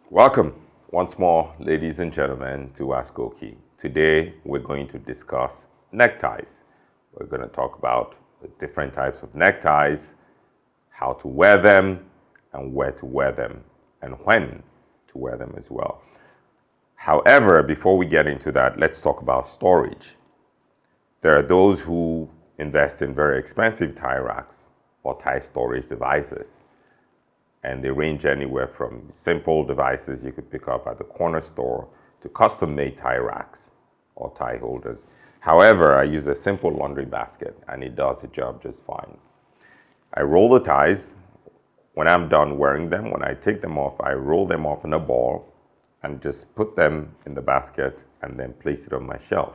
Welcome once more, ladies and gentlemen, to AskOkey. Today, we're going to discuss neckties. We're going to talk about the different types of neckties, how to wear them, and where to wear them, and when to wear them as well. However, before we get into that, let's talk about storage. There are those who invest in very expensive tie racks or tie storage devices. And they range anywhere from simple devices you could pick up at the corner store to custom-made tie racks or tie holders. However, I use a simple laundry basket and it does the job just fine. I roll the ties. When I'm done wearing them, when I take them off, I roll them up in a ball and just put them in the basket and then place it on my shelf.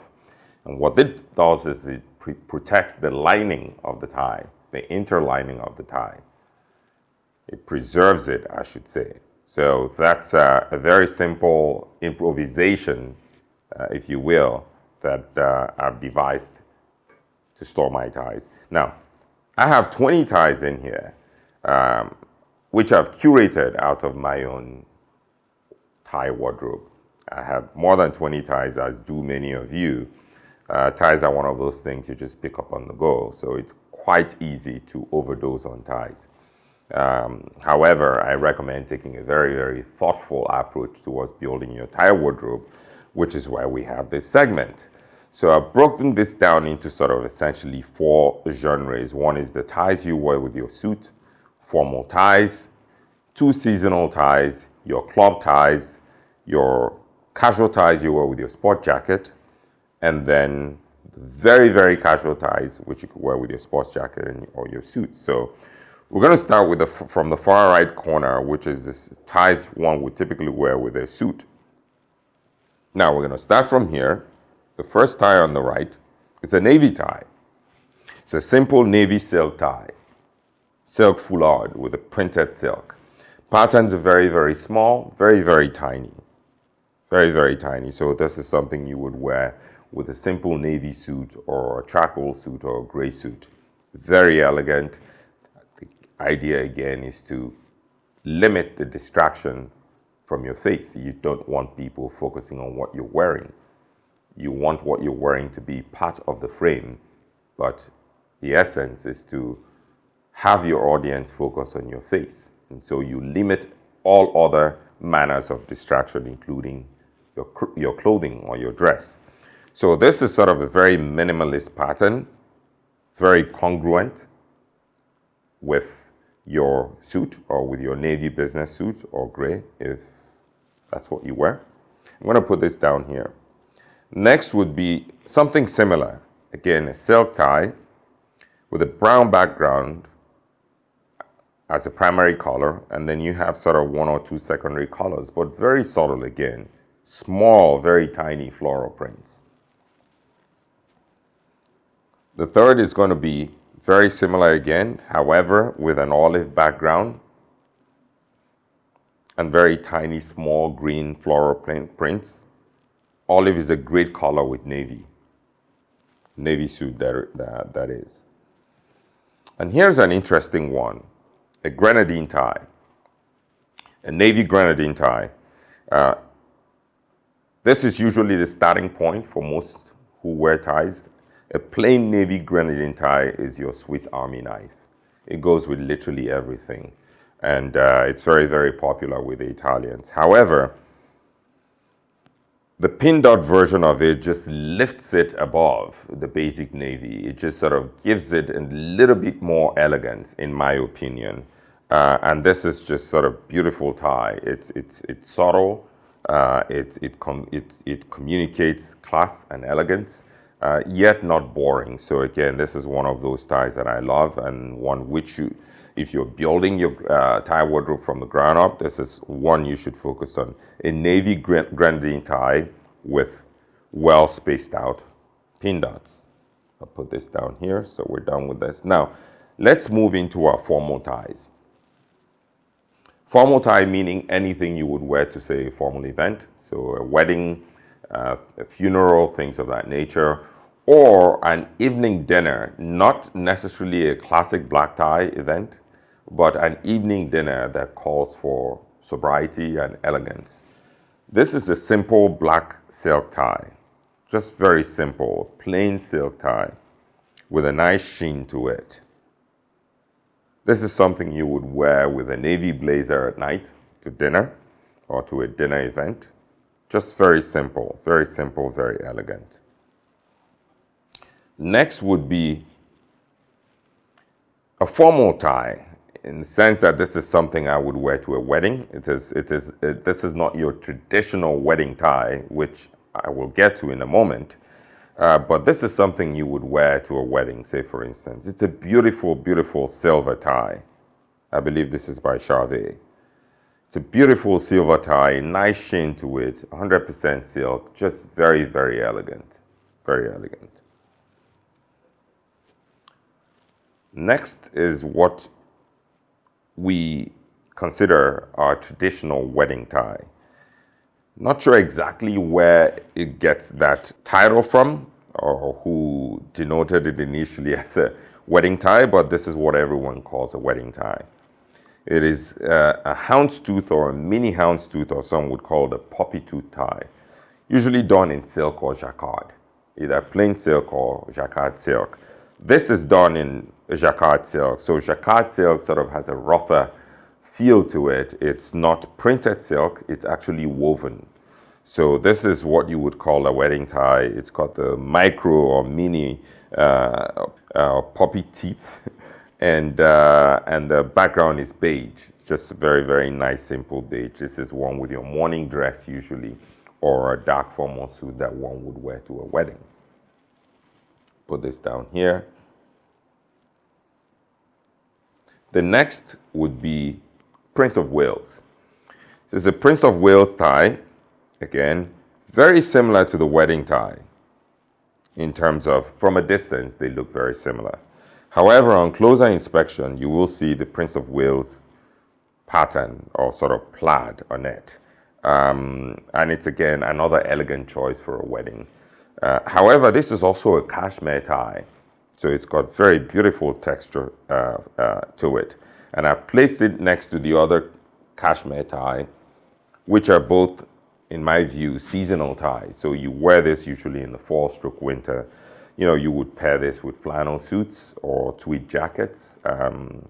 And what it does is it protects the lining of the tie, the interlining of the tie. It preserves it, I should say. So that's a very simple improvisation, if you will, that I've devised to store my ties. Now, I have 20 ties in here, which I've curated out of my own tie wardrobe. I have more than 20 ties, as do many of you. Ties are one of those things you just pick up on the go, so it's quite easy to overdose on ties. However, I recommend taking a very, very thoughtful approach towards building your tie wardrobe, which is why we have this segment. So I've broken this down into sort of essentially 4 genres. One is the ties you wear with your suit, formal ties, 2 seasonal ties, your club ties, your casual ties you wear with your sport jacket, and then very, very casual ties, which you could wear with your sports jacket or your suit. So we're going to start with from the far right corner, which is this ties one would typically wear with a suit. Now we're going to start from here. The first tie on the right is a navy tie. It's a simple navy silk tie, silk foulard with a printed silk. Patterns are very, very small, very, very tiny, very, very tiny. So this is something you would wear with a simple navy suit or a charcoal suit or a gray suit. Very elegant. Idea again is to limit the distraction from your face. You don't want people focusing on what you're wearing. You want what you're wearing to be part of the frame, but the essence is to have your audience focus on your face. And so you limit all other manners of distraction, including your clothing or your dress. So this is sort of a very minimalist pattern, very congruent with your suit or with your navy business suit or gray, if that's what you wear. I'm going to put this down here. Next would be something similar. Again, a silk tie with a brown background as a primary color, and then you have sort of 1 or 2 secondary colors, but very subtle again. Small, very tiny floral prints. The third is going to be very similar again, however, with an olive background and very tiny, small green floral prints. Olive is a great color with navy suit that is. And here's an interesting one, a grenadine tie, a navy grenadine tie. This is usually the starting point for most who wear ties. A plain navy grenadine tie is your Swiss Army knife. It goes with literally everything. And it's very, very popular with the Italians. However, the pin dot version of it just lifts it above the basic navy. It just sort of gives it a little bit more elegance, in my opinion. And this is just sort of beautiful tie. It's subtle. It communicates class and elegance. Yet not boring. So again, this is one of those ties that I love, and one which if you're building your tie wardrobe from the ground up, this is one you should focus on. A navy grenadine tie with well spaced out pin dots. I'll put this down here, so we're done with this. Now, let's move into our formal ties. Formal tie meaning anything you would wear to, say, a formal event. So a wedding, a funeral, things of that nature, or an evening dinner, not necessarily a classic black tie event, but an evening dinner that calls for sobriety and elegance. This is a simple black silk tie, just very simple, plain silk tie with a nice sheen to it. This is something you would wear with a navy blazer at night to dinner or to a dinner event. Just very simple, very elegant. Next would be a formal tie, in the sense that this is something I would wear to a wedding. This is not your traditional wedding tie, which I will get to in a moment. But this is something you would wear to a wedding, say for instance. It's a beautiful silver tie. I believe this is by Charvet. It's a beautiful silver tie, nice sheen to it, 100% silk, just very elegant, very elegant. Next is what we consider our traditional wedding tie. Not sure exactly where it gets that title from or who denoted it initially as a wedding tie, but this is what everyone calls a wedding tie. It is a houndstooth or a mini houndstooth, or some would call it a poppy tooth tie, usually done in silk or jacquard, either plain silk or jacquard silk. This is done in jacquard silk, so jacquard silk sort of has a rougher feel to it. It's not printed silk, it's actually woven. So this is what you would call a wedding tie. It's got the micro or mini poppy teeth, and the background is beige. It's just a very nice, simple beige. This is one with your morning dress usually, or a dark formal suit that one would wear to a wedding. Put this down here. The next would be Prince of Wales. This is a Prince of Wales tie. Again, very similar to the wedding tie in terms of, from a distance, they look very similar. However, on closer inspection, you will see the Prince of Wales pattern or sort of plaid on it. And it's, again, another elegant choice for a wedding. However, this is also a cashmere tie. So it's got very beautiful texture to it. And I placed it next to the other cashmere tie, which are both, in my view, seasonal ties. So you wear this usually in the fall stroke winter. You know, you would pair this with flannel suits or tweed jackets, and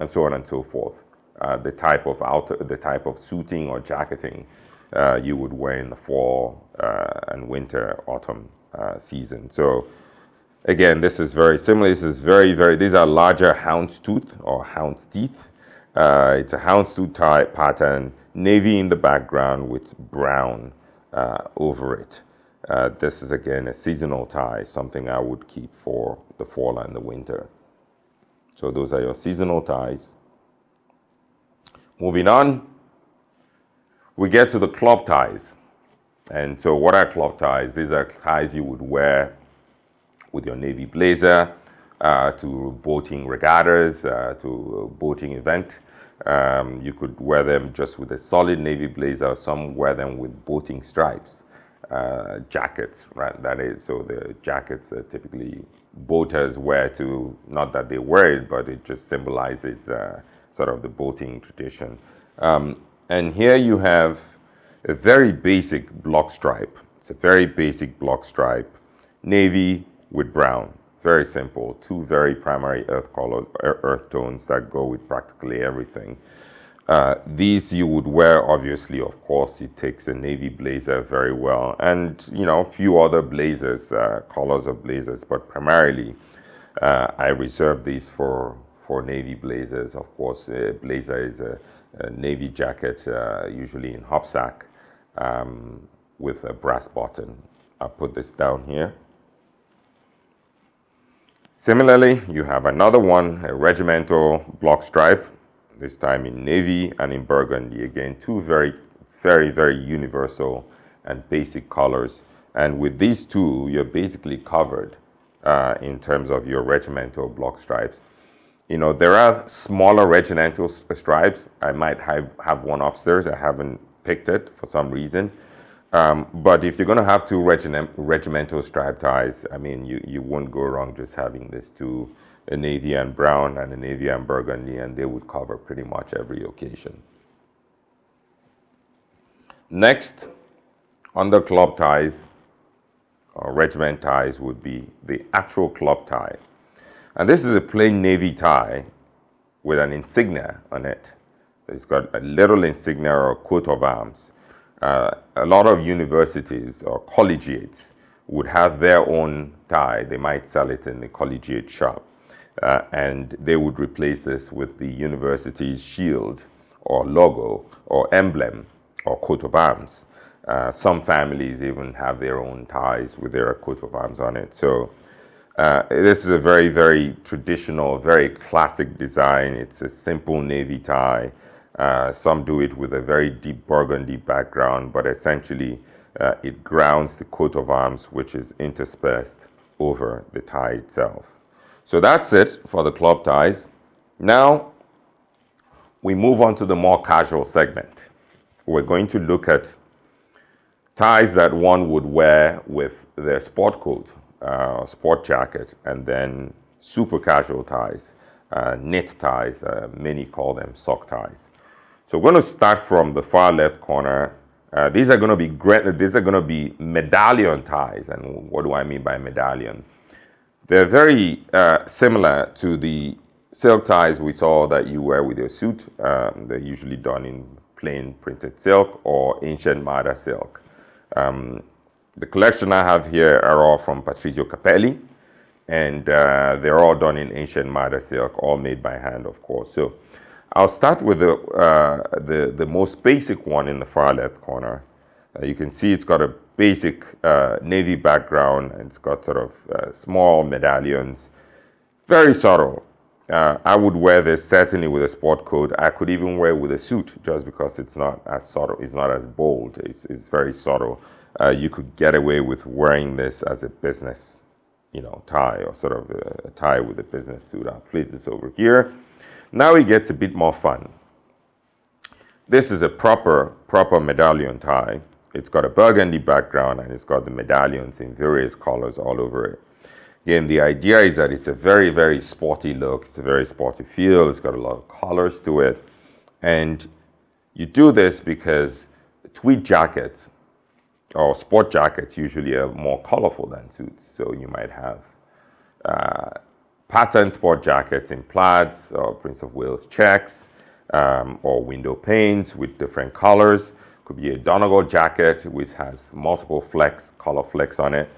so on and so forth. The type of suiting or jacketing you would wear in the fall and winter, autumn season. So again, this is very similar. This is these are larger houndstooth or hound's teeth. It's a houndstooth tie pattern, navy in the background with brown over it. This is, again, a seasonal tie, something I would keep for the fall and the winter. So those are your seasonal ties. Moving on, we get to the club ties. And so what are club ties? These are ties you would wear with your navy blazer to boating regattas, to a boating event. You could wear them just with a solid navy blazer. Some wear them with boating stripes, jackets, right? That is, so the jackets are typically boaters wear to, not that they wear it, but it just symbolizes sort of the boating tradition. And here you have a very basic block stripe. It's a very basic block stripe, navy with brown. Very simple. Two very primary earth colors, earth tones that go with practically everything. These you would wear, obviously, of course, it takes a navy blazer very well. And, you know, a few other blazers, colors of blazers, but primarily I reserve these for navy blazers. Of course, a blazer is a navy jacket, usually in hopsack, with a brass button. I'll put this down here. Similarly, you have another one, a regimental block stripe, this time in navy and in burgundy. Again, two very universal and basic colors. And with these two, you're basically covered in terms of your regimental block stripes. You know, there are smaller regimental stripes. I might have one upstairs. I haven't picked it for some reason. But if you're going to have two regimental stripe ties, I mean, you won't go wrong just having these two, a navy and brown and a navy and burgundy, and they would cover pretty much every occasion. Next, under club ties or regiment ties would be the actual club tie. And this is a plain navy tie with an insignia on it. It's got a little insignia or coat of arms. A lot of universities or collegiates would have their own tie. They might sell it in the collegiate shop. And they would replace this with the university's shield or logo or emblem or coat of arms. Some families even have their own ties with their coat of arms on it. So this is a very, very traditional, very classic design. It's a simple navy tie. Some do it with a very deep burgundy background, but essentially it grounds the coat of arms, which is interspersed over the tie itself. So that's it for the club ties. Now we move on to the more casual segment. We're going to look at ties that one would wear with their sport coat, sport jacket, and then super casual ties, knit ties, many call them sock ties. So we're going to start from the far left corner. These are going to be medallion ties. And what do I mean by medallion? They're very similar to the silk ties we saw that you wear with your suit. They're usually done in plain printed silk or ancient Mada silk. The collection I have here are all from Patrizio Capelli, and they're all done in ancient Mada silk, all made by hand, of course. So I'll start with the most basic one in the far left corner. You can see it's got a basic navy background, and it's got sort of small medallions, very subtle. I would wear this certainly with a sport coat. I could even wear it with a suit just because it's not as subtle, it's not as bold, it's very subtle. You could get away with wearing this as a business, tie, or sort of a tie with a business suit. I'll place this over here. Now it gets a bit more fun. This is a proper medallion tie. It's got a burgundy background and it's got the medallions in various colors all over it. Again, the idea is that it's a very, very sporty look. It's a very sporty feel. It's got a lot of colors to it. And you do this because tweed jackets or sport jackets usually are more colorful than suits. So you might have patterned sport jackets in plaids or Prince of Wales checks, or window panes with different colors. Could be a Donegal jacket which has multiple color flecks on it.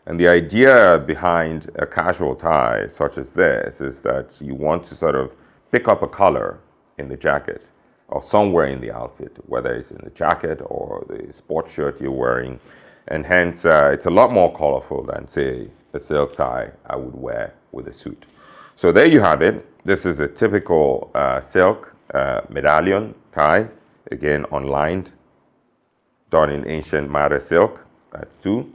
And the idea behind a casual tie such as this is that you want to sort of pick up a color in the jacket or somewhere in the outfit, whether it's in the jacket or the sport shirt you're wearing. And hence, it's a lot more colorful than, say, a silk tie I would wear with a suit. So there you have it. This is a typical silk medallion tie, again unlined, done in ancient Mada silk. That's two.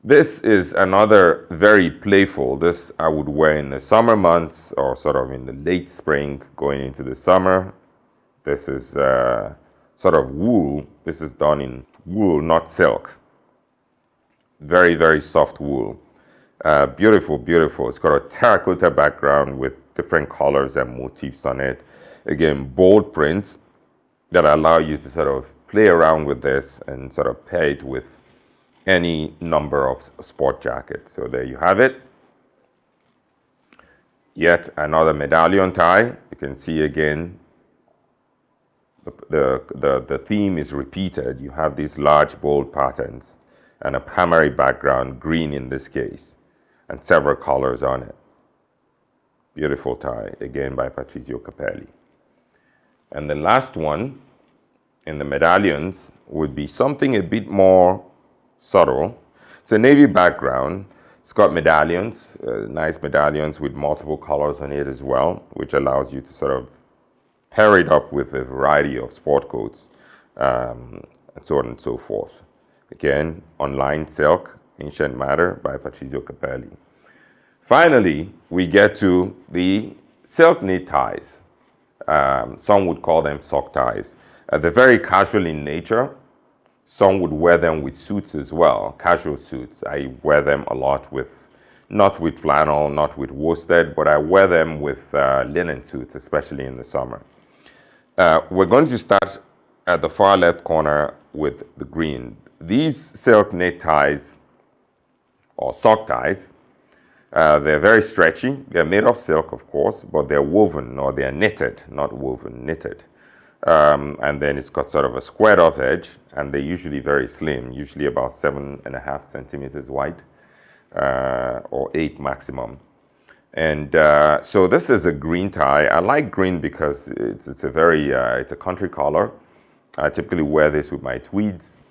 This is another very playful. This I would wear in the summer months or sort of in the late spring going into the summer. This is sort of wool. This is done in wool, not silk. Very, very soft wool. Beautiful, beautiful. It's got a terracotta background with different colors and motifs on it. Again, bold prints that allow you to sort of play around with this and sort of pair it with any number of sport jackets. So there you have it. Yet another medallion tie. You can see again the theme is repeated. You have these large bold patterns and a primary background, green in this case, and several colors on it. Beautiful tie, again by Patrizio Capelli. And the last one in the medallions would be something a bit more subtle. It's a navy background. It's got medallions, nice medallions with multiple colors on it as well, which allows you to sort of pair it up with a variety of sport coats, and so on and so forth. Again, unlined silk, ancient Mada by Patrizio Capelli. Finally, we get to the silk knit ties. Some would call them sock ties. They're very casual in nature. Some would wear them with suits as well, casual suits. I wear them a lot with, not with flannel, not with worsted, but I wear them with linen suits, especially in the summer. We're going to start at the far left corner with the green. These silk knit ties or sock ties, they're very stretchy. They're made of silk, of course, but they're woven, or they're knitted, not woven, knitted. And then it's got sort of a squared off edge, and they're usually very slim, usually about 7.5 centimeters wide, or 8 maximum. And so this is a green tie. I like green because it's a country color. I typically wear this with my tweeds.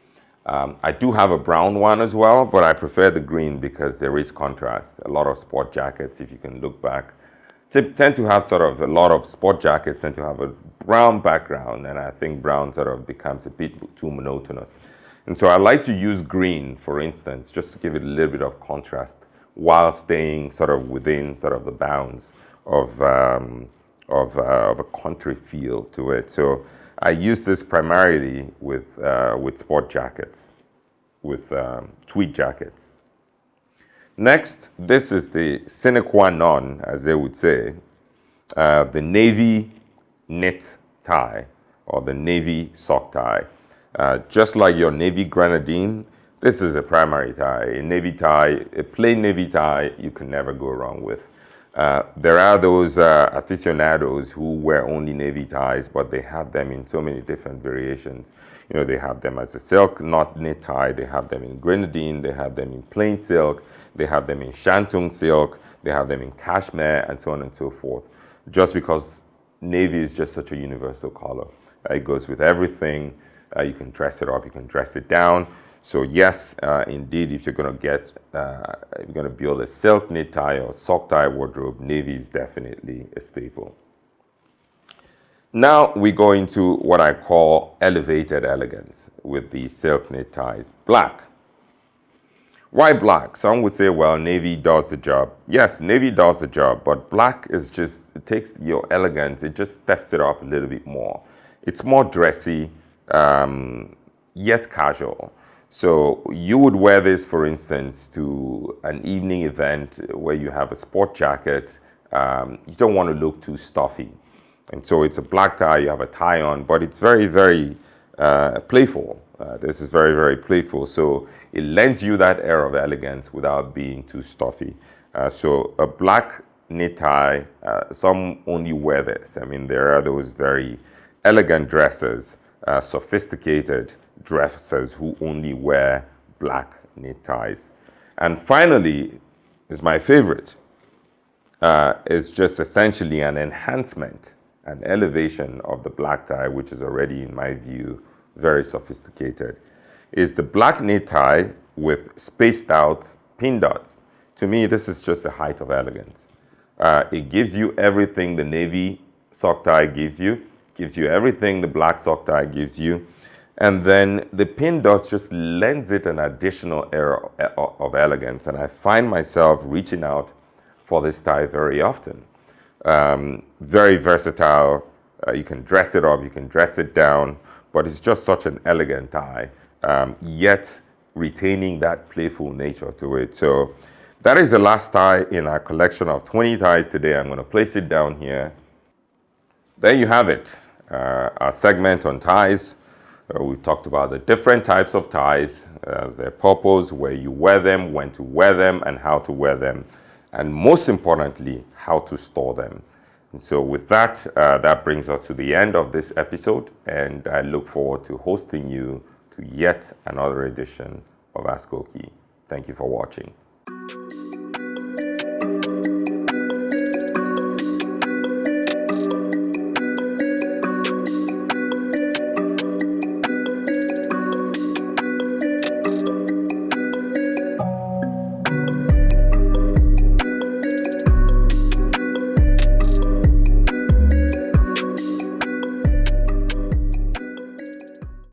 I do have a brown one as well, but I prefer the green because there is contrast. A lot of sport jackets, if you can look back, tend to have sort of a lot of sport jackets tend to have a brown background, and I think brown sort of becomes a bit too monotonous. And so I like to use green, for instance, just to give it a little bit of contrast while staying sort of within sort of the bounds of a country feel to it. So I use this primarily with sport jackets, with tweed jackets. Next, this is the sine qua non, as they would say, the navy knit tie or the navy sock tie. Just like your navy grenadine, this is a primary tie. A navy tie, a plain navy tie, you can never go wrong with. There are those aficionados who wear only navy ties, but they have them in so many different variations. You know, they have them as a silk knot knit tie, they have them in grenadine, they have them in plain silk, they have them in shantung silk, they have them in cashmere, and so on and so forth. Just because navy is just such a universal color. It goes with everything. You can dress it up, you can dress it down. So yes, indeed, if you're going to build a silk knit tie or sock tie wardrobe, navy is definitely a staple. Now we go into what I call elevated elegance with the silk knit ties. Black. Why black? Some would say, well, navy does the job. Yes, navy does the job, but black is just, it takes your elegance, it just steps it up a little bit more. It's more dressy, yet casual. So you would wear this, for instance, to an evening event where you have a sport jacket. You don't want to look too stuffy. And so it's a black tie, you have a tie on, but it's very, very playful. This is very, very playful. So it lends you that air of elegance without being too stuffy. So a black knit tie, some only wear this. I mean, there are those very elegant dressers, sophisticated dressers who only wear black knit ties. And finally, is my favorite, is just essentially an enhancement, an elevation of the black tie, which is already, in my view, very sophisticated, is the black knit tie with spaced out pin dots. To me, this is just the height of elegance. It gives you everything the navy sock tie gives you everything the black sock tie gives you, and then the pin dots just lends it an additional air of elegance, and I find myself reaching out for this tie very often. Very versatile. You can dress it up, you can dress it down, but it's just such an elegant tie, yet retaining that playful nature to it. So that is the last tie in our collection of 20 ties today. I'm going to place it down here. There you have it, our segment on ties. We talked about the different types of ties, their purpose, where you wear them, when to wear them, and how to wear them, and most importantly, how to store them. And so with that, that brings us to the end of this episode, and I look forward to hosting you to yet another edition of AskOkey. Thank you for watching.